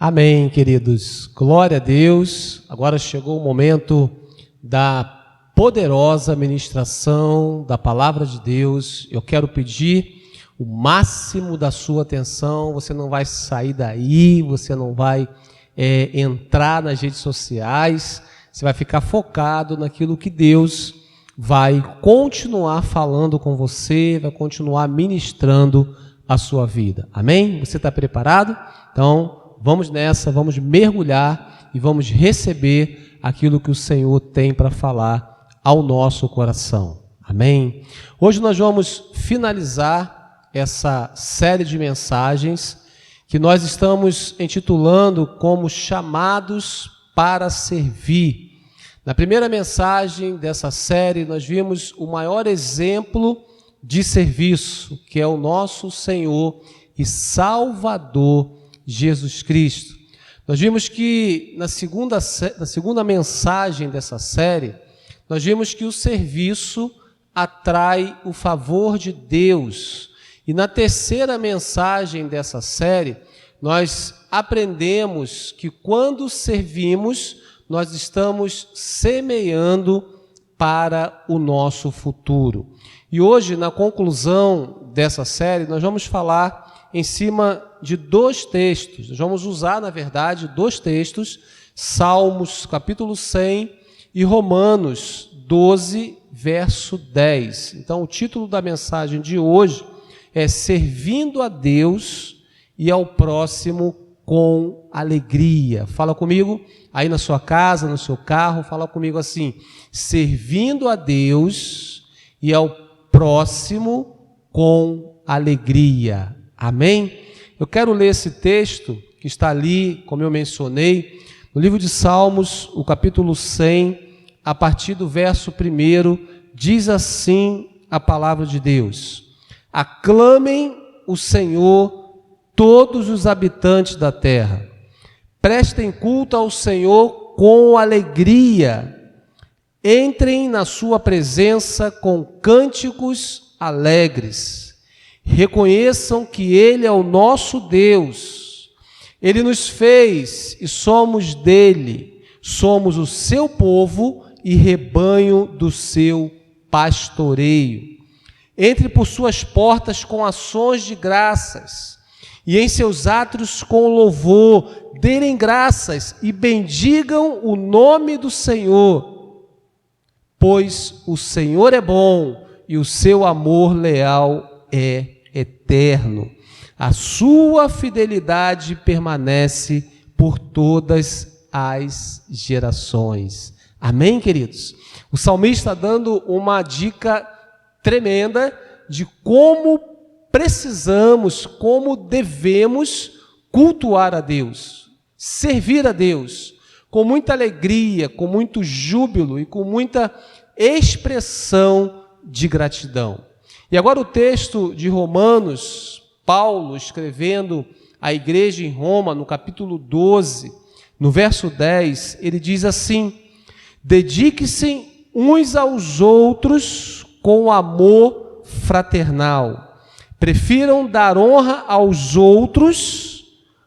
Amém, queridos. Glória a Deus. Agora chegou o momento da poderosa ministração da palavra de Deus. Eu quero pedir o máximo da sua atenção. Você não vai sair daí, você não vai entrar nas redes sociais. Você vai ficar focado naquilo que Deus vai continuar falando com você, vai continuar ministrando a sua vida. Amém? Você está preparado? Então, vamos nessa, vamos mergulhar e vamos receber aquilo que o Senhor tem para falar ao nosso coração. Amém? Hoje nós vamos finalizar essa série de mensagens que nós estamos intitulando como Chamados para Servir. Na primeira mensagem dessa série, nós vimos o maior exemplo de serviço, que é o nosso Senhor e Salvador Jesus Cristo. Nós vimos que na segunda mensagem dessa série, nós vimos que o serviço atrai o favor de Deus. E na terceira mensagem dessa série, nós aprendemos que quando servimos, nós estamos semeando para o nosso futuro. E hoje, na conclusão dessa série, nós vamos falar em cima de dois textos. Nós vamos usar, na verdade, dois textos, Salmos, capítulo 100 e Romanos 12, verso 10. Então, o título da mensagem de hoje é Servindo a Deus e ao próximo com alegria. Fala comigo aí na sua casa, no seu carro, fala comigo assim: servindo a Deus e ao próximo com alegria. Amém? Eu quero ler esse texto que está ali, como eu mencionei, no livro de Salmos, o capítulo 100, a partir do verso 1, diz assim a palavra de Deus: aclamem o Senhor todos os habitantes da terra, prestem culto ao Senhor com alegria, entrem na sua presença com cânticos alegres, reconheçam que Ele é o nosso Deus, Ele nos fez e somos dele, somos o seu povo e rebanho do seu pastoreio. Entre por suas portas com ações de graças, e em seus átrios com louvor, dêem graças e bendigam o nome do Senhor, pois o Senhor é bom e o seu amor leal é eterno. A sua fidelidade permanece por todas as gerações. Amém, queridos? O salmista está dando uma dica tremenda de como precisamos, como devemos cultuar a Deus, servir a Deus, com muita alegria, com muito júbilo e com muita expressão de gratidão. E agora o texto de Romanos, Paulo escrevendo à igreja em Roma, no capítulo 12, no verso 10, ele diz assim: dedique-se uns aos outros com amor fraternal. Prefiram dar honra aos outros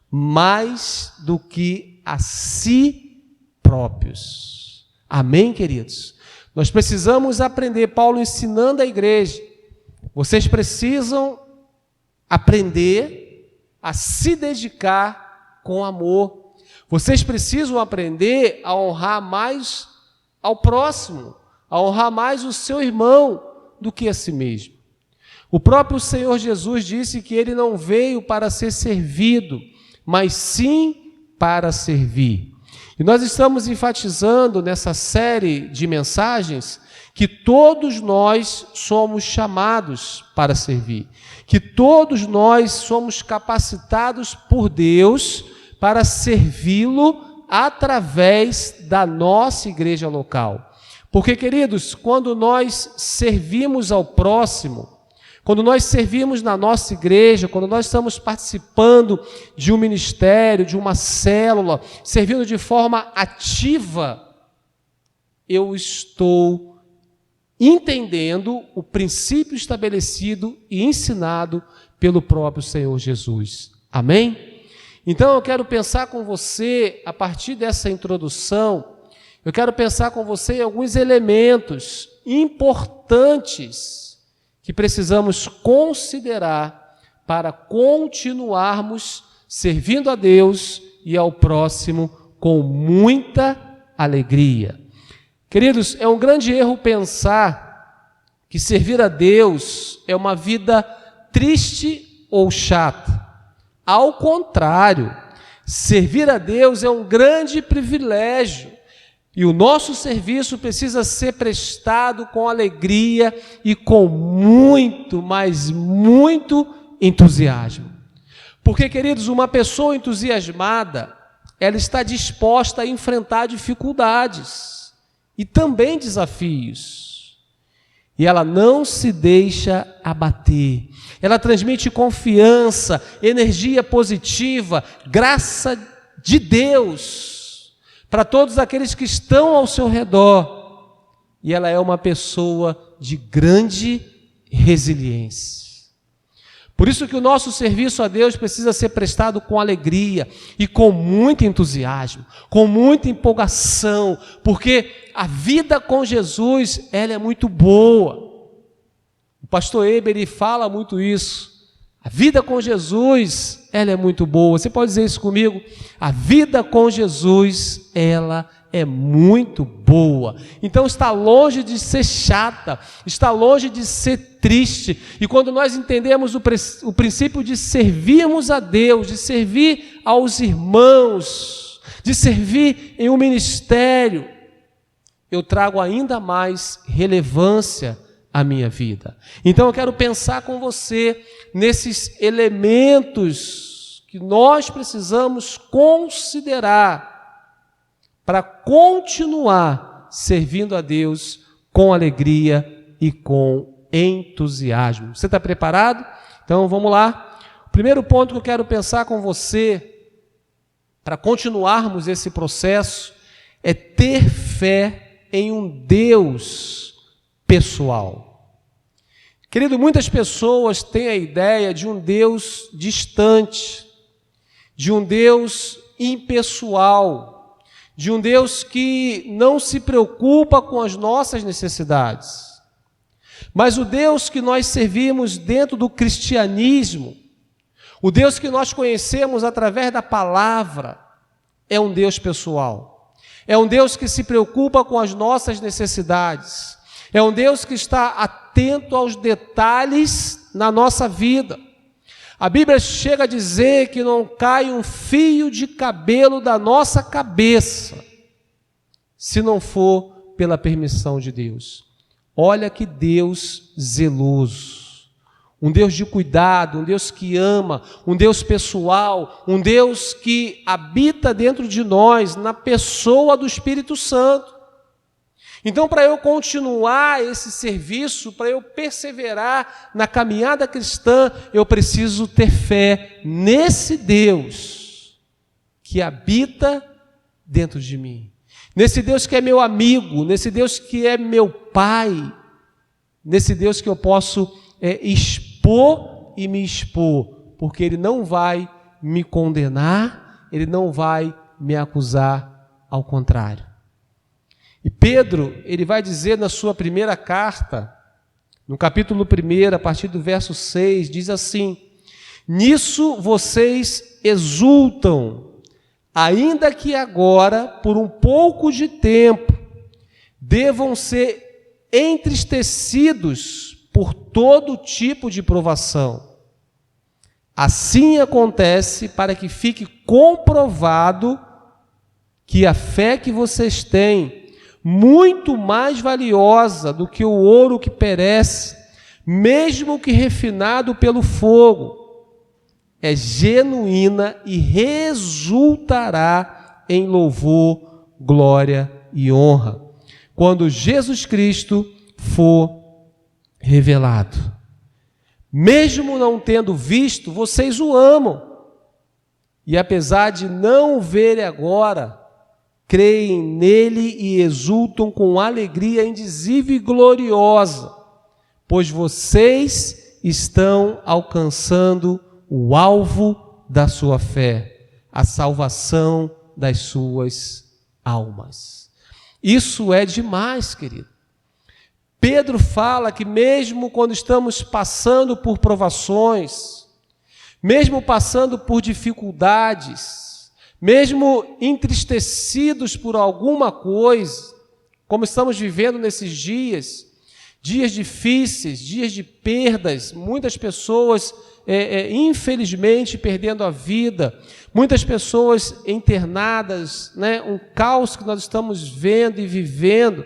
mais do que a si próprios. Amém, queridos? Nós precisamos aprender, Paulo ensinando a igreja, vocês precisam aprender a se dedicar com amor. Vocês precisam aprender a honrar mais ao próximo, a honrar mais o seu irmão do que a si mesmo. O próprio Senhor Jesus disse que Ele não veio para ser servido, mas sim para servir. E nós estamos enfatizando nessa série de mensagens que todos nós somos chamados para servir, que todos nós somos capacitados por Deus para servi-lo através da nossa igreja local. Porque, queridos, quando nós servimos ao próximo, quando nós servimos na nossa igreja, quando nós estamos participando de um ministério, de uma célula, servindo de forma ativa, eu estou entendendo o princípio estabelecido e ensinado pelo próprio Senhor Jesus. Amém? Então eu quero pensar com você, a partir dessa introdução, eu quero pensar com você em alguns elementos importantes que precisamos considerar para continuarmos servindo a Deus e ao próximo com muita alegria. Queridos, é um grande erro pensar que servir a Deus é uma vida triste ou chata. Ao contrário, servir a Deus é um grande privilégio e o nosso serviço precisa ser prestado com alegria e com muito, mas muito entusiasmo. Porque, queridos, uma pessoa entusiasmada, ela está disposta a enfrentar dificuldades e também desafios. E ela não se deixa abater. Ela transmite confiança, energia positiva, graça de Deus para todos aqueles que estão ao seu redor. E ela é uma pessoa de grande resiliência. Por isso que o nosso serviço a Deus precisa ser prestado com alegria e com muito entusiasmo, com muita empolgação, porque a vida com Jesus, ela é muito boa. O pastor Eber, ele fala muito isso. A vida com Jesus, ela é muito boa. Você pode dizer isso comigo? A vida com Jesus, ela é muito boa. Então está longe de ser chata, está longe de ser triste. E quando nós entendemos o princípio de servirmos a Deus, de servir aos irmãos, de servir em um ministério, eu trago ainda mais relevância à minha vida. Então eu quero pensar com você nesses elementos que nós precisamos considerar para continuar servindo a Deus com alegria e com entusiasmo. Você está preparado? Então vamos lá. O primeiro ponto que eu quero pensar com você, para continuarmos esse processo, é ter fé em um Deus pessoal. Querido, muitas pessoas têm a ideia de um Deus distante, de um Deus impessoal, de um Deus que não se preocupa com as nossas necessidades. Mas o Deus que nós servimos dentro do cristianismo, o Deus que nós conhecemos através da palavra, é um Deus pessoal. É um Deus que se preocupa com as nossas necessidades. É um Deus que está atento aos detalhes na nossa vida. A Bíblia chega a dizer que não cai um fio de cabelo da nossa cabeça, se não for pela permissão de Deus. Olha que Deus zeloso, um Deus de cuidado, um Deus que ama, um Deus pessoal, um Deus que habita dentro de nós, na pessoa do Espírito Santo. Então, para eu continuar esse serviço, para eu perseverar na caminhada cristã, eu preciso ter fé nesse Deus que habita dentro de mim. Nesse Deus que é meu amigo, nesse Deus que é meu Pai, nesse Deus que eu posso expor e me expor, porque Ele não vai me condenar, Ele não vai me acusar, ao contrário. E Pedro, ele vai dizer na sua primeira carta, no capítulo 1, a partir do verso 6, diz assim: nisso vocês exultam, ainda que agora, por um pouco de tempo, devam ser entristecidos por todo tipo de provação. Assim acontece para que fique comprovado que a fé que vocês têm, muito mais valiosa do que o ouro que perece, mesmo que refinado pelo fogo, é genuína e resultará em louvor, glória e honra, quando Jesus Cristo for revelado. Mesmo não tendo visto, vocês o amam, e apesar de não o verem agora, creem nele e exultam com alegria indizível e gloriosa, pois vocês estão alcançando o alvo da sua fé, a salvação das suas almas. Isso é demais, querido. Pedro fala que mesmo quando estamos passando por provações, mesmo passando por dificuldades, mesmo entristecidos por alguma coisa, como estamos vivendo nesses dias, dias difíceis, dias de perdas, muitas pessoas, infelizmente, perdendo a vida, muitas pessoas internadas, né? Um caos que nós estamos vendo e vivendo.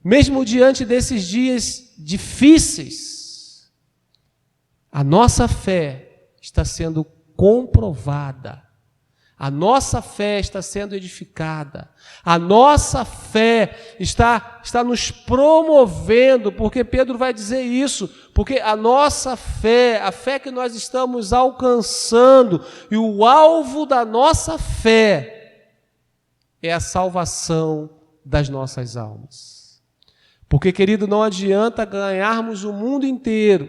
Mesmo diante desses dias difíceis, a nossa fé está sendo comprovada, a nossa fé está sendo edificada, a nossa fé está nos promovendo, porque Pedro vai dizer isso, porque a nossa fé, a fé que nós estamos alcançando, e o alvo da nossa fé é a salvação das nossas almas. Porque, querido, não adianta ganharmos o mundo inteiro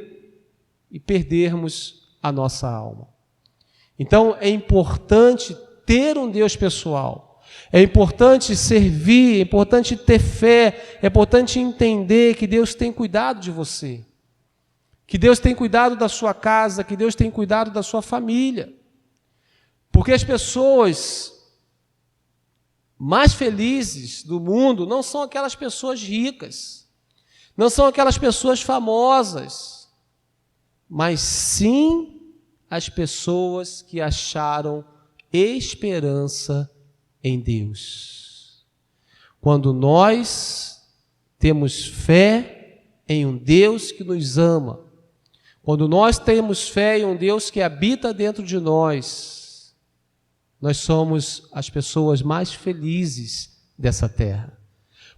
e perdermos a nossa alma. Então, é importante ter um Deus pessoal, é importante servir, é importante ter fé, é importante entender que Deus tem cuidado de você, que Deus tem cuidado da sua casa, que Deus tem cuidado da sua família. Porque as pessoas mais felizes do mundo não são aquelas pessoas ricas, não são aquelas pessoas famosas, mas sim as pessoas que acharam esperança em Deus. Quando nós temos fé em um Deus que nos ama, quando nós temos fé em um Deus que habita dentro de nós somos as pessoas mais felizes dessa terra.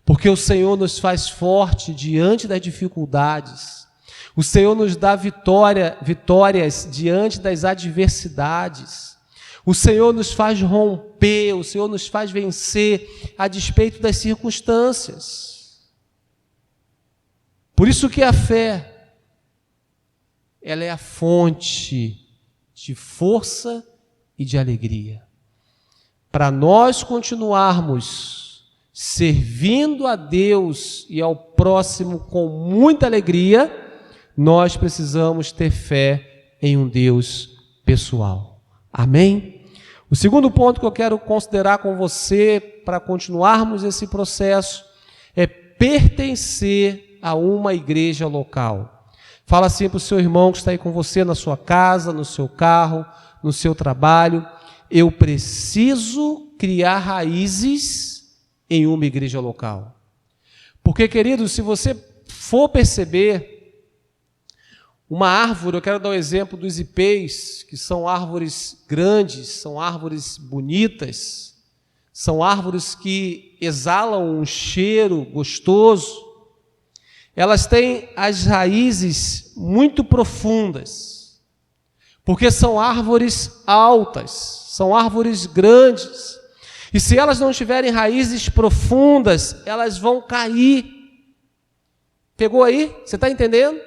Porque o Senhor nos faz forte diante das dificuldades. O Senhor nos dá vitórias diante das adversidades. O Senhor nos faz romper, o Senhor nos faz vencer a despeito das circunstâncias. Por isso que a fé, ela é a fonte de força e de alegria. Para nós continuarmos servindo a Deus e ao próximo com muita alegria, nós precisamos ter fé em um Deus pessoal. Amém? O segundo ponto que eu quero considerar com você, para continuarmos esse processo, é pertencer a uma igreja local. Fala assim para o seu irmão que está aí com você na sua casa, no seu carro, no seu trabalho: eu preciso criar raízes em uma igreja local. Porque, querido, se você for perceber uma árvore, eu quero dar o exemplo dos ipês, que são árvores grandes, são árvores bonitas, são árvores que exalam um cheiro gostoso. Elas têm as raízes muito profundas, porque são árvores altas, são árvores grandes, e se elas não tiverem raízes profundas, elas vão cair. Pegou aí? Você está entendendo?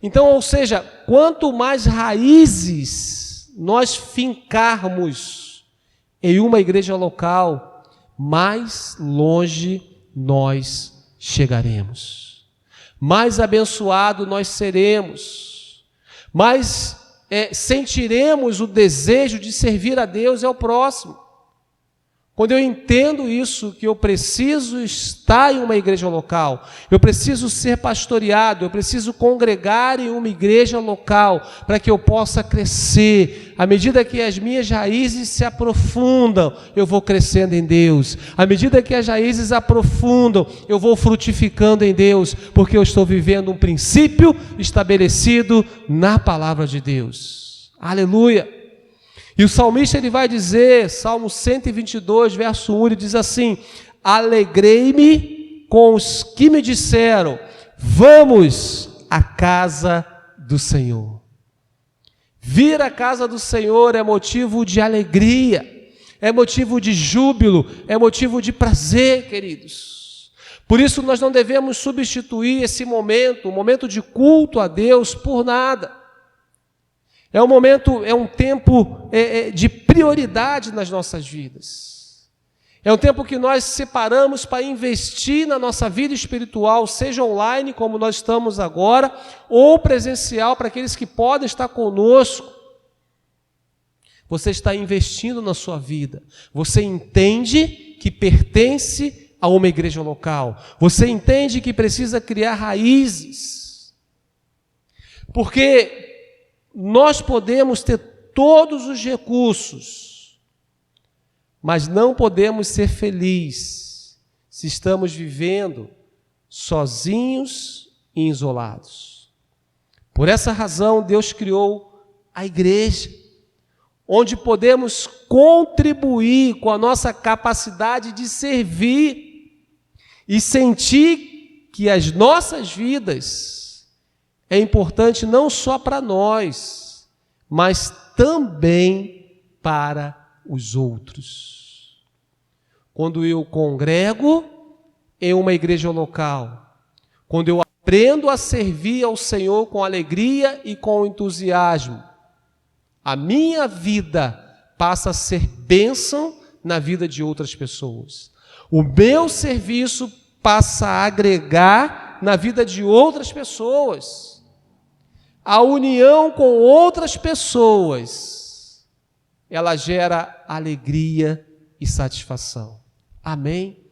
Então, ou seja, quanto mais raízes nós fincarmos em uma igreja local, mais longe nós chegaremos, mais abençoado nós seremos, mais sentiremos o desejo de servir a Deus e ao próximo. Quando eu entendo isso, que eu preciso estar em uma igreja local, eu preciso ser pastoreado, eu preciso congregar em uma igreja local, para que eu possa crescer. À medida que as minhas raízes se aprofundam, eu vou crescendo em Deus. À medida que as raízes aprofundam, eu vou frutificando em Deus, porque eu estou vivendo um princípio estabelecido na palavra de Deus. Aleluia! E o salmista ele vai dizer, Salmo 122, verso 1, ele diz assim: alegrei-me com os que me disseram, vamos à casa do Senhor. Vir à casa do Senhor é motivo de alegria, é motivo de júbilo, é motivo de prazer, queridos. Por isso nós não devemos substituir esse momento, o momento de culto a Deus, por nada. É um momento, é um tempo de prioridade nas nossas vidas. É um tempo que nós separamos para investir na nossa vida espiritual, seja online, como nós estamos agora, ou presencial, para aqueles que podem estar conosco. Você está investindo na sua vida. Você entende que pertence a uma igreja local. Você entende que precisa criar raízes. Porque nós podemos ter todos os recursos, mas não podemos ser felizes se estamos vivendo sozinhos e isolados. Por essa razão, Deus criou a igreja, onde podemos contribuir com a nossa capacidade de servir e sentir que as nossas vidas é importante não só para nós, mas também para os outros. Quando eu congrego em uma igreja local, quando eu aprendo a servir ao Senhor com alegria e com entusiasmo, a minha vida passa a ser bênção na vida de outras pessoas. O meu serviço passa a agregar na vida de outras pessoas. A união com outras pessoas, ela gera alegria e satisfação. Amém?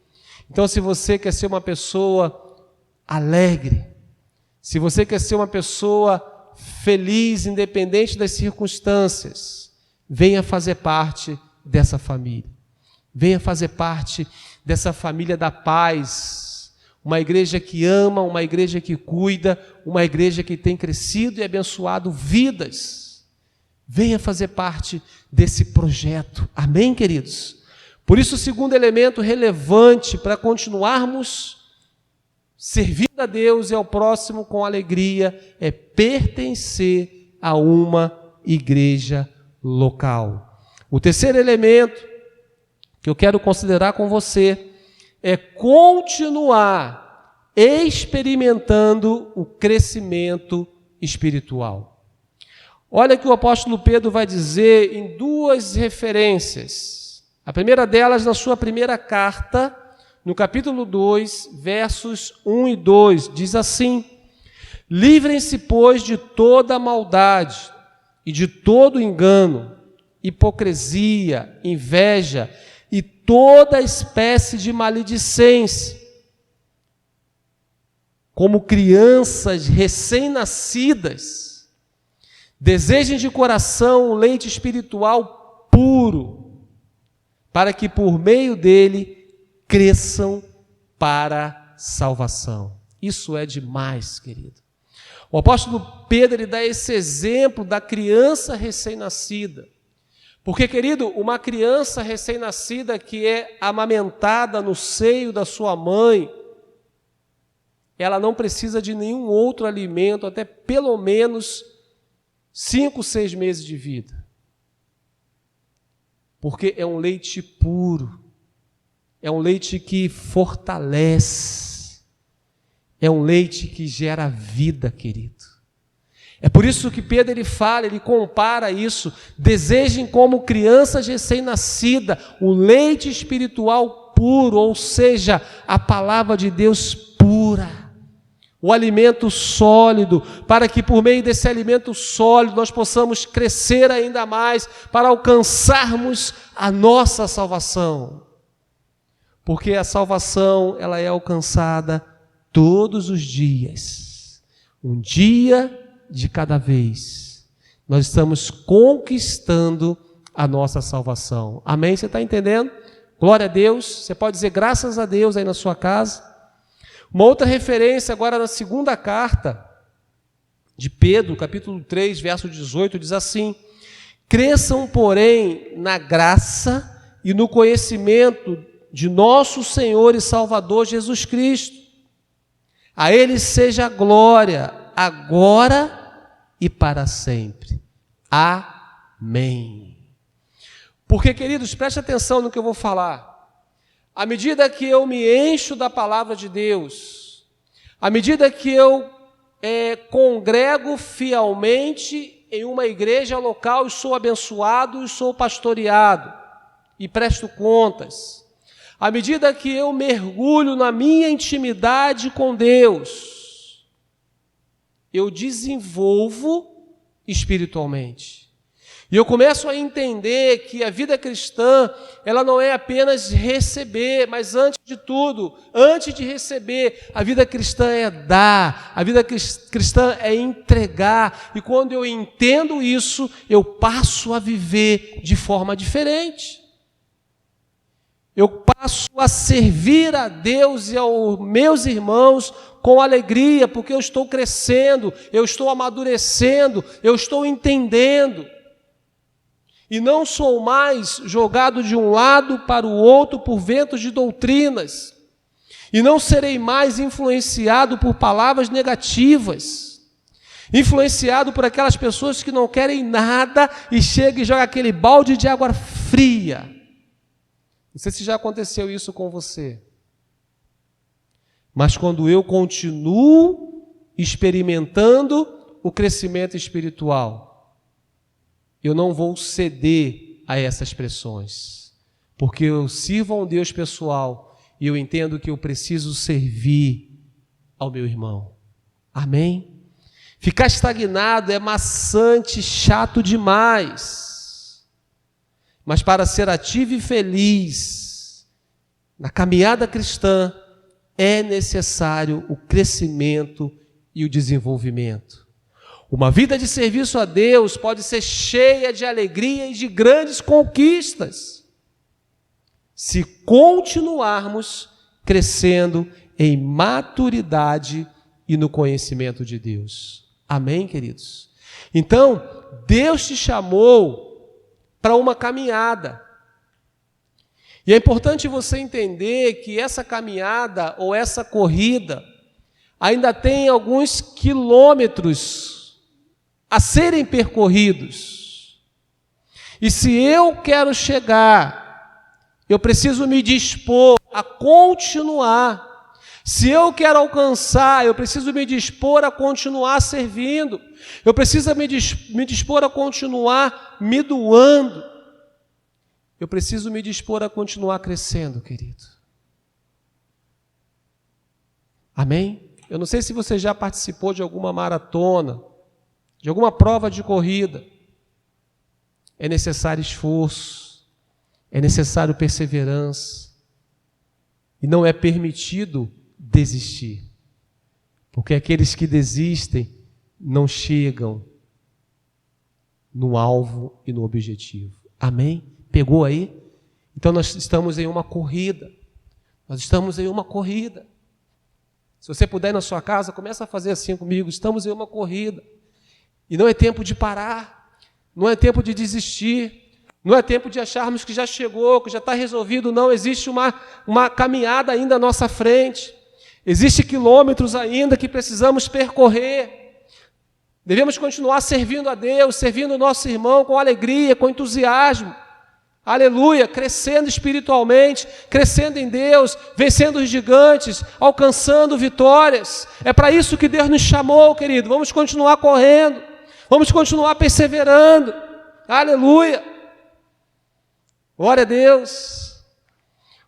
Então, se você quer ser uma pessoa alegre, se você quer ser uma pessoa feliz, independente das circunstâncias, venha fazer parte dessa família. Venha fazer parte dessa família da paz. Uma igreja que ama, uma igreja que cuida, uma igreja que tem crescido e abençoado vidas. Venha fazer parte desse projeto. Amém, queridos? Por isso, o segundo elemento relevante para continuarmos servindo a Deus e ao próximo com alegria é pertencer a uma igreja local. O terceiro elemento que eu quero considerar com você é continuar experimentando o crescimento espiritual. Olha que o apóstolo Pedro vai dizer em duas referências. A primeira delas na sua primeira carta, no capítulo 2, versos 1 e 2, diz assim: livrem-se, pois, de toda maldade e de todo engano, hipocrisia, inveja e toda espécie de maledicência. Como crianças recém-nascidas, desejem de coração o leite espiritual puro, para que por meio dele cresçam para salvação. Isso é demais, querido. O apóstolo Pedro ele dá esse exemplo da criança recém-nascida. Porque, querido, uma criança recém-nascida que é amamentada no seio da sua mãe, ela não precisa de nenhum outro alimento, até pelo menos 5, 6 meses de vida. Porque é um leite puro, é um leite que fortalece, é um leite que gera vida, querido. É por isso que Pedro ele fala, ele compara isso: desejem como crianças recém-nascidas o leite espiritual puro, ou seja, a palavra de Deus pura, o alimento sólido, para que por meio desse alimento sólido nós possamos crescer ainda mais para alcançarmos a nossa salvação. Porque a salvação ela é alcançada todos os dias, um dia de cada vez. Nós estamos conquistando a nossa salvação. Amém? Você está entendendo? Glória a Deus. Você pode dizer graças a Deus aí na sua casa. Uma outra referência agora na segunda carta de Pedro, capítulo 3, verso 18, diz assim: cresçam, porém, na graça e no conhecimento de nosso Senhor e Salvador Jesus Cristo. A Ele seja a glória, agora e para sempre. Amém. Porque, queridos, preste atenção no que eu vou falar. À medida que eu me encho da palavra de Deus, à medida que eu congrego fielmente em uma igreja local e sou abençoado e sou pastoreado e presto contas. À medida que eu mergulho na minha intimidade com Deus, eu desenvolvo espiritualmente. E eu começo a entender que a vida cristã, ela não é apenas receber, mas antes de tudo, antes de receber, a vida cristã é dar, a vida cristã é entregar. E quando eu entendo isso, eu passo a viver de forma diferente. Eu passo a servir a Deus e aos meus irmãos com alegria, porque eu estou crescendo, eu estou amadurecendo, eu estou entendendo. E não sou mais jogado de um lado para o outro por ventos de doutrinas. E não serei mais influenciado por palavras negativas. Influenciado por aquelas pessoas que não querem nada e chegam e jogam aquele balde de água fria. Não sei se já aconteceu isso com você. Mas quando eu continuo experimentando o crescimento espiritual, eu não vou ceder a essas pressões, porque eu sirvo a um Deus pessoal e eu entendo que eu preciso servir ao meu irmão. Amém? Ficar estagnado é maçante, chato demais. Mas para ser ativo e feliz na caminhada cristã, é necessário o crescimento e o desenvolvimento. Uma vida de serviço a Deus pode ser cheia de alegria e de grandes conquistas, se continuarmos crescendo em maturidade e no conhecimento de Deus. Amém, queridos? Então, Deus te chamou para uma caminhada. E é importante você entender que essa caminhada ou essa corrida ainda tem alguns quilômetros a serem percorridos. E se eu quero chegar, eu preciso me dispor a continuar. Se eu quero alcançar, eu preciso me dispor a continuar servindo. Eu preciso me dispor a continuar me doando. Eu preciso me dispor a continuar crescendo, querido. Amém? Eu não sei se você já participou de alguma maratona, de alguma prova de corrida. É necessário esforço, é necessário perseverança, e não é permitido desistir, porque aqueles que desistem não chegam no alvo e no objetivo. Amém? Pegou aí? Então nós estamos em uma corrida. Nós estamos em uma corrida. Se você puder ir na sua casa, começa a fazer assim comigo. Estamos em uma corrida. E não é tempo de parar. Não é tempo de desistir. Não é tempo de acharmos que já chegou, que já está resolvido. Não, existe uma caminhada ainda à nossa frente. Existem quilômetros ainda que precisamos percorrer. Devemos continuar servindo a Deus, servindo o nosso irmão com alegria, com entusiasmo. Aleluia, crescendo espiritualmente, crescendo em Deus, vencendo os gigantes, alcançando vitórias. É para isso que Deus nos chamou, querido. Vamos continuar correndo, vamos continuar perseverando. Aleluia. Glória a Deus.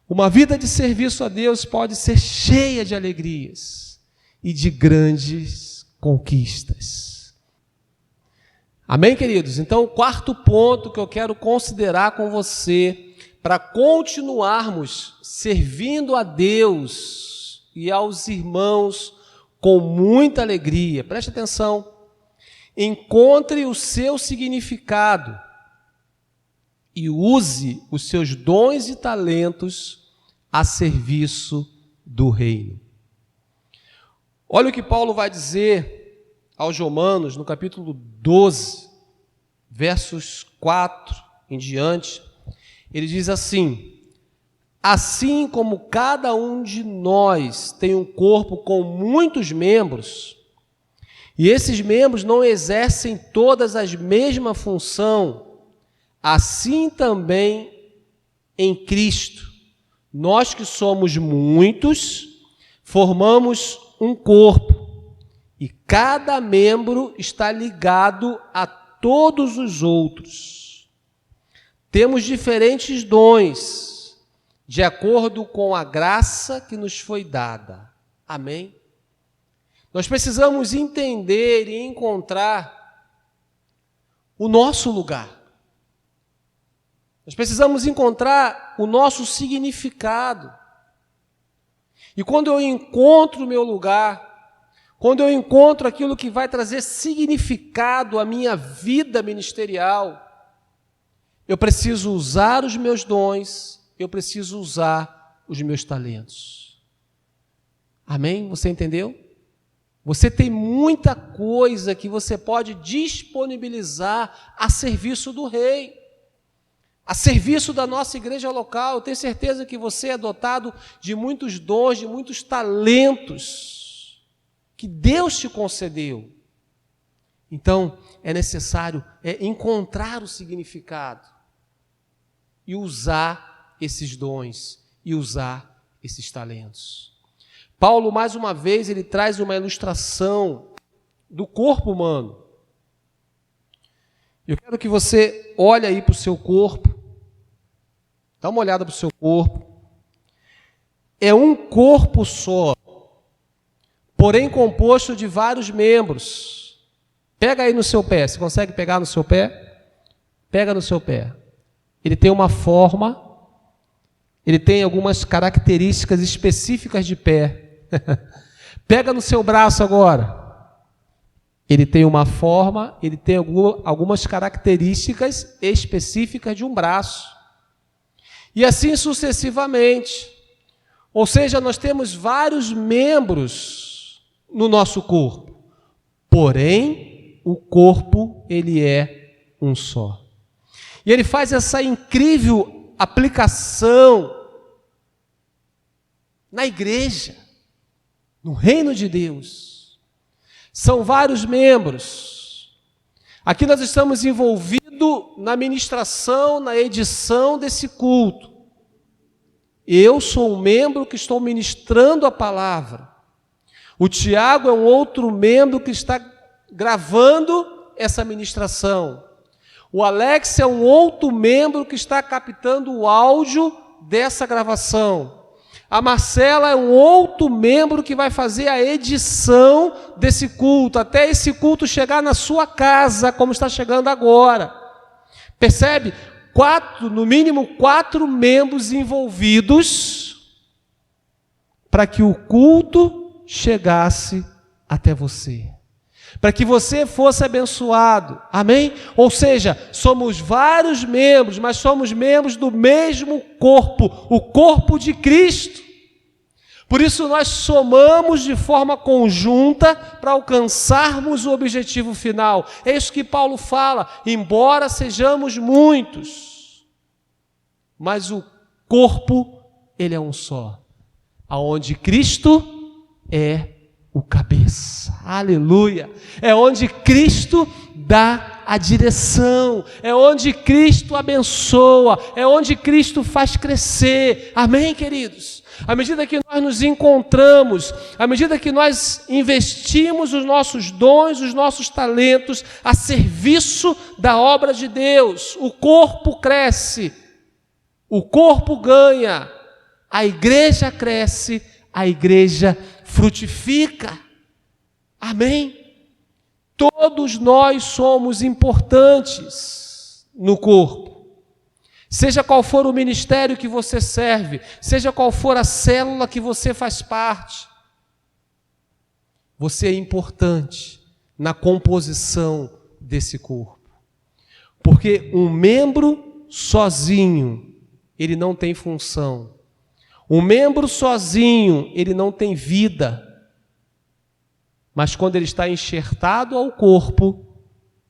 Uma vida de serviço a Deus pode ser cheia de alegrias e de grandes conquistas. Amém, queridos? Então, o quarto ponto que eu quero considerar com você, para continuarmos servindo a Deus e aos irmãos com muita alegria. Preste atenção. Encontre o seu significado e use os seus dons e talentos a serviço do reino. Olha o que Paulo vai dizer aos Romanos, no capítulo 12, versos 4 em diante. Ele diz assim: assim como cada um de nós tem um corpo com muitos membros, e esses membros não exercem todas a mesma função, assim também em Cristo, nós que somos muitos, formamos um corpo, e cada membro está ligado a todos os outros. Temos diferentes dons, de acordo com a graça que nos foi dada. Amém? Nós precisamos entender e encontrar o nosso lugar. Nós precisamos encontrar o nosso significado. E quando eu encontro o meu lugar, quando eu encontro aquilo que vai trazer significado à minha vida ministerial, eu preciso usar os meus dons, eu preciso usar os meus talentos. Amém? Você entendeu? Você tem muita coisa que você pode disponibilizar a serviço do Rei, a serviço da nossa igreja local. Eu tenho certeza que você é dotado de muitos dons, de muitos talentos que Deus te concedeu. Então, é necessário encontrar o significado e usar esses dons e usar esses talentos. Paulo, mais uma vez, ele traz uma ilustração do corpo humano. Eu quero que você olhe aí para o seu corpo. Dá uma olhada para o seu corpo. É um corpo só, porém composto de vários membros. Pega aí no seu pé. Você consegue pegar no seu pé? Pega no seu pé. Ele tem uma forma, ele tem algumas características específicas de pé. Pega no seu braço agora. Ele tem uma forma, ele tem algumas características específicas de um braço. E assim sucessivamente. Ou seja, nós temos vários membros no nosso corpo. Porém, o corpo, ele é um só. E ele faz essa incrível aplicação na igreja, no reino de Deus. São vários membros. Aqui nós estamos envolvidos na ministração, na edição desse culto. Eu sou um membro que estou ministrando a palavra. O Tiago é um outro membro que está gravando essa ministração. O Alex é um outro membro que está captando o áudio dessa gravação. A Marcela é um outro membro que vai fazer a edição desse culto, até esse culto chegar na sua casa, como está chegando agora. Percebe? No mínimo 4 membros envolvidos para que o culto chegasse até você, para que você fosse abençoado. Amém? Ou seja, somos vários membros, mas somos membros do mesmo corpo, o corpo de Cristo. Por isso nós somamos de forma conjunta para alcançarmos o objetivo final. É isso que Paulo fala, embora sejamos muitos, mas o corpo, ele é um só, aonde Cristo é o cabeça. Aleluia! É onde Cristo dá a direção, é onde Cristo abençoa, é onde Cristo faz crescer. Amém, queridos? À medida que nós nos encontramos, à medida que nós investimos os nossos dons, os nossos talentos a serviço da obra de Deus, o corpo cresce, o corpo ganha, a igreja cresce, a igreja frutifica. Amém? Todos nós somos importantes no corpo. Seja qual for o ministério que você serve, seja qual for a célula que você faz parte, você é importante na composição desse corpo. Porque um membro sozinho, ele não tem função. Um membro sozinho, ele não tem vida. Mas quando ele está enxertado ao corpo,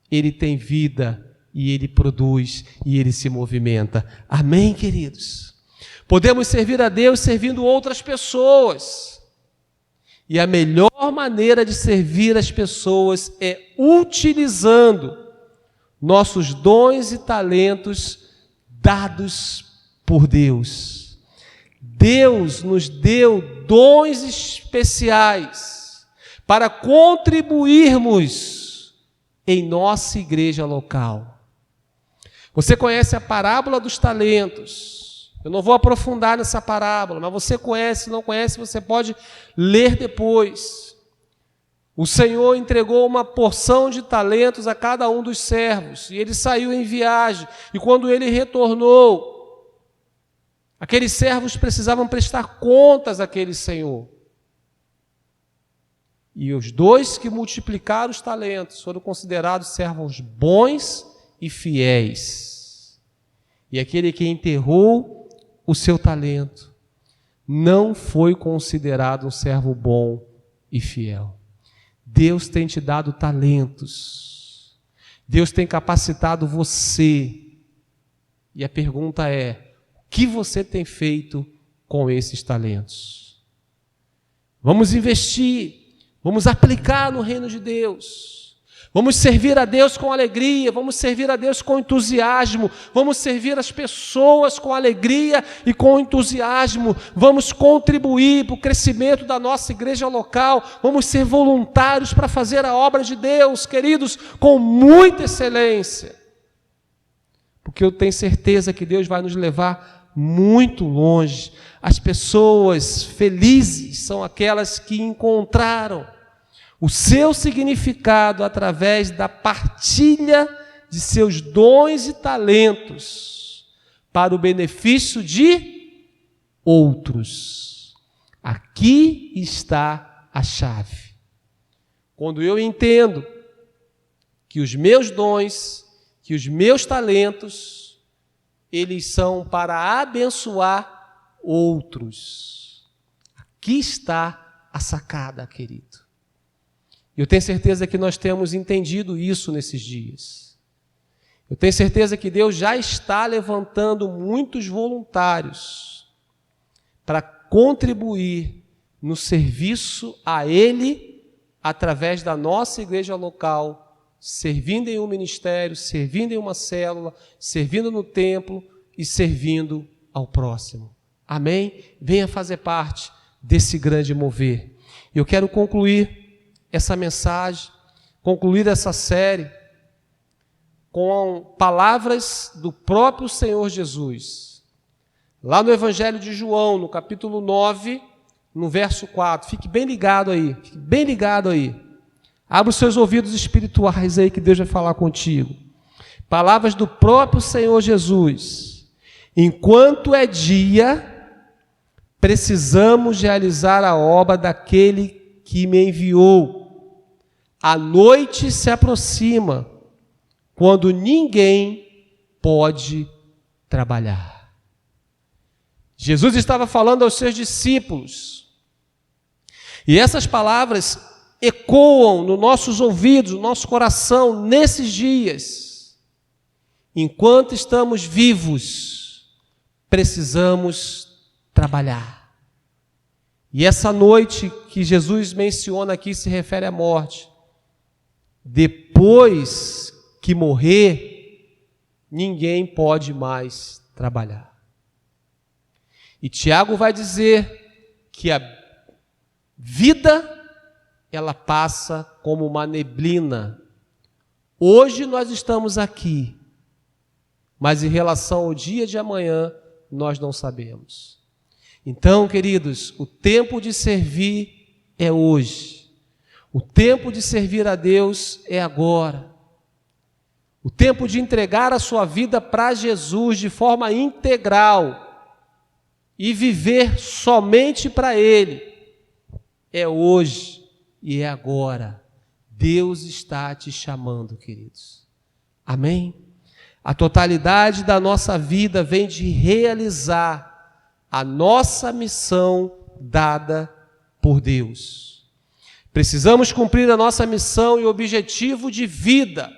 ele tem vida. E ele produz, e ele se movimenta. Amém, queridos? Podemos servir a Deus servindo outras pessoas. E a melhor maneira de servir as pessoas é utilizando nossos dons e talentos dados por Deus. Deus nos deu dons especiais para contribuirmos em nossa igreja local. Você conhece a parábola dos talentos. Eu não vou aprofundar nessa parábola, mas você conhece, se não conhece, você pode ler depois. O Senhor entregou uma porção de talentos a cada um dos servos, e ele saiu em viagem, e quando ele retornou, aqueles servos precisavam prestar contas àquele Senhor. E os 2 que multiplicaram os talentos foram considerados servos bons e fiéis. E aquele que enterrou o seu talento não foi considerado um servo bom e fiel. Deus tem te dado talentos. Deus tem capacitado você. E a pergunta é: o que você tem feito com esses talentos? Vamos investir. Vamos aplicar no reino de Deus. Vamos servir a Deus com alegria. Vamos servir a Deus com entusiasmo. Vamos servir as pessoas com alegria e com entusiasmo. Vamos contribuir para o crescimento da nossa igreja local. Vamos ser voluntários para fazer a obra de Deus, queridos, com muita excelência. Porque eu tenho certeza que Deus vai nos levar muito longe. As pessoas felizes são aquelas que encontraram o seu significado através da partilha de seus dons e talentos para o benefício de outros. Aqui está a chave. Quando eu entendo que os meus dons, que os meus talentos, eles são para abençoar outros. Aqui está a sacada, querido. Eu tenho certeza que nós temos entendido isso nesses dias. Eu tenho certeza que Deus já está levantando muitos voluntários para contribuir no serviço a Ele, através da nossa igreja local, servindo em um ministério, servindo em uma célula, servindo no templo e servindo ao próximo. Amém? Venha fazer parte desse grande mover. Eu quero concluir essa mensagem, concluir essa série com palavras do próprio Senhor Jesus. Lá no Evangelho de João, no capítulo 9, no verso 4. Fique bem ligado aí, fique bem ligado aí. Abra os seus ouvidos espirituais aí que Deus vai falar contigo. Palavras do próprio Senhor Jesus. Enquanto é dia, precisamos realizar a obra daquele que me enviou. A noite se aproxima, quando ninguém pode trabalhar. Jesus estava falando aos seus discípulos, e essas palavras ecoam nos nossos ouvidos, no nosso coração, nesses dias. Enquanto estamos vivos, precisamos trabalhar. E essa noite que Jesus menciona aqui se refere à morte. Depois que morrer, ninguém pode mais trabalhar. E Tiago vai dizer que a vida, ela passa como uma neblina. Hoje nós estamos aqui, mas em relação ao dia de amanhã, nós não sabemos. Então, queridos, o tempo de servir é hoje. O tempo de servir a Deus é agora. O tempo de entregar a sua vida para Jesus de forma integral e viver somente para Ele é hoje e é agora. Deus está te chamando, queridos. Amém? A totalidade da nossa vida vem de realizar a nossa missão dada por Deus. Precisamos cumprir a nossa missão e objetivo de vida.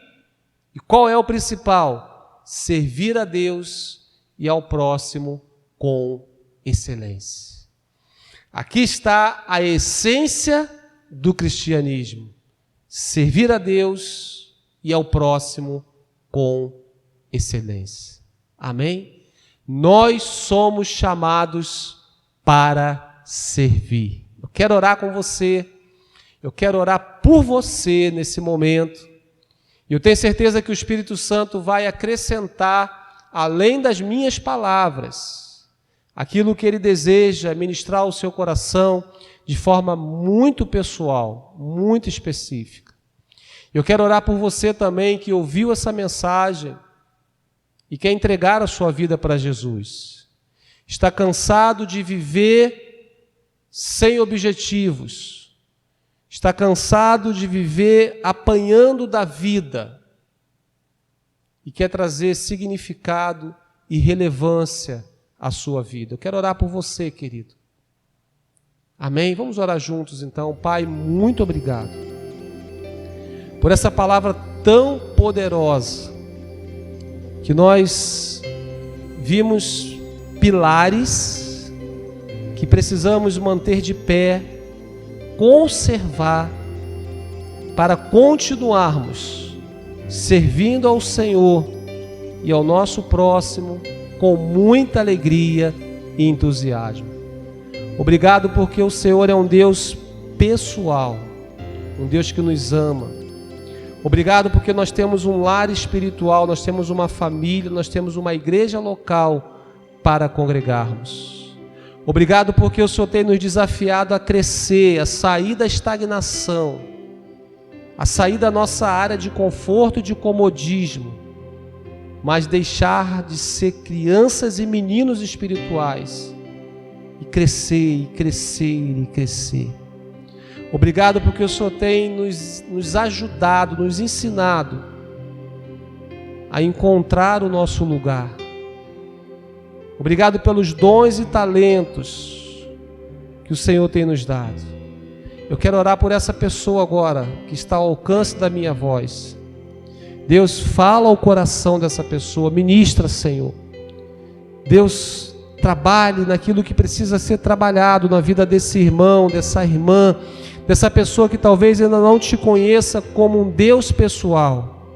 E qual é o principal? Servir a Deus e ao próximo com excelência. Aqui está a essência do cristianismo. Servir a Deus e ao próximo com excelência. Amém? Nós somos chamados para servir. Eu quero orar com você. Eu quero orar por você nesse momento. E eu tenho certeza que o Espírito Santo vai acrescentar, além das minhas palavras, aquilo que Ele deseja ministrar ao seu coração de forma muito pessoal, muito específica. Eu quero orar por você também que ouviu essa mensagem e quer entregar a sua vida para Jesus. Está cansado de viver sem objetivos. Está cansado de viver apanhando da vida e quer trazer significado e relevância à sua vida. Eu quero orar por você, querido. Amém? Vamos orar juntos então. Pai, muito obrigado por essa palavra tão poderosa, que nós vimos pilares que precisamos manter de pé, conservar, para continuarmos servindo ao Senhor e ao nosso próximo com muita alegria e entusiasmo. Obrigado porque o Senhor é um Deus pessoal, um Deus que nos ama. Obrigado porque nós temos um lar espiritual, nós temos uma família, nós temos uma igreja local para congregarmos. Obrigado porque o Senhor tem nos desafiado a crescer, a sair da estagnação, a sair da nossa área de conforto e de comodismo, mas deixar de ser crianças e meninos espirituais e crescer, e crescer, e crescer. Obrigado porque o Senhor tem nos ajudado, nos ensinado a encontrar o nosso lugar. Obrigado pelos dons e talentos que o Senhor tem nos dado. Eu quero orar por essa pessoa agora, que está ao alcance da minha voz. Deus, fala ao coração dessa pessoa, ministra, Senhor. Deus, trabalhe naquilo que precisa ser trabalhado na vida desse irmão, dessa irmã, dessa pessoa que talvez ainda não te conheça como um Deus pessoal.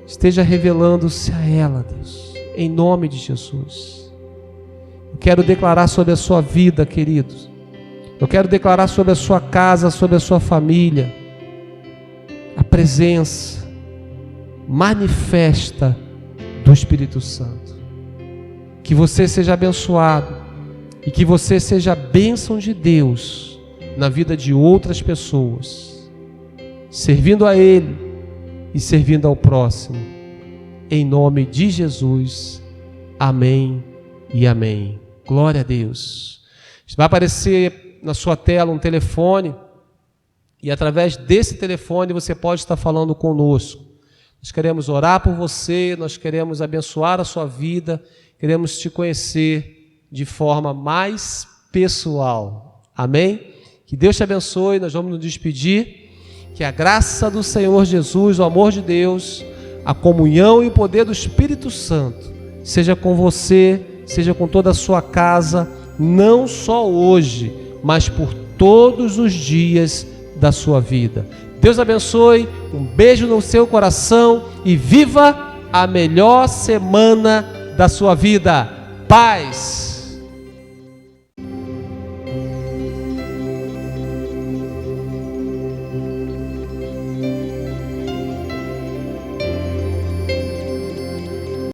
Esteja revelando-se a ela, Deus, em nome de Jesus. Eu quero declarar sobre a sua vida, queridos. Eu quero declarar sobre a sua casa, sobre a sua família, a presença manifesta do Espírito Santo. Que você seja abençoado e que você seja a bênção de Deus na vida de outras pessoas, servindo a Ele e servindo ao próximo. Em nome de Jesus. Amém e amém. Glória a Deus. Vai aparecer na sua tela um telefone e através desse telefone você pode estar falando conosco. Nós queremos orar por você, nós queremos abençoar a sua vida, queremos te conhecer de forma mais pessoal. Amém? Que Deus te abençoe, nós vamos nos despedir. Que a graça do Senhor Jesus, o amor de Deus, a comunhão e o poder do Espírito Santo seja com você, seja com toda a sua casa, não só hoje, mas por todos os dias da sua vida. Deus abençoe, um beijo no seu coração e viva a melhor semana da sua vida. Paz!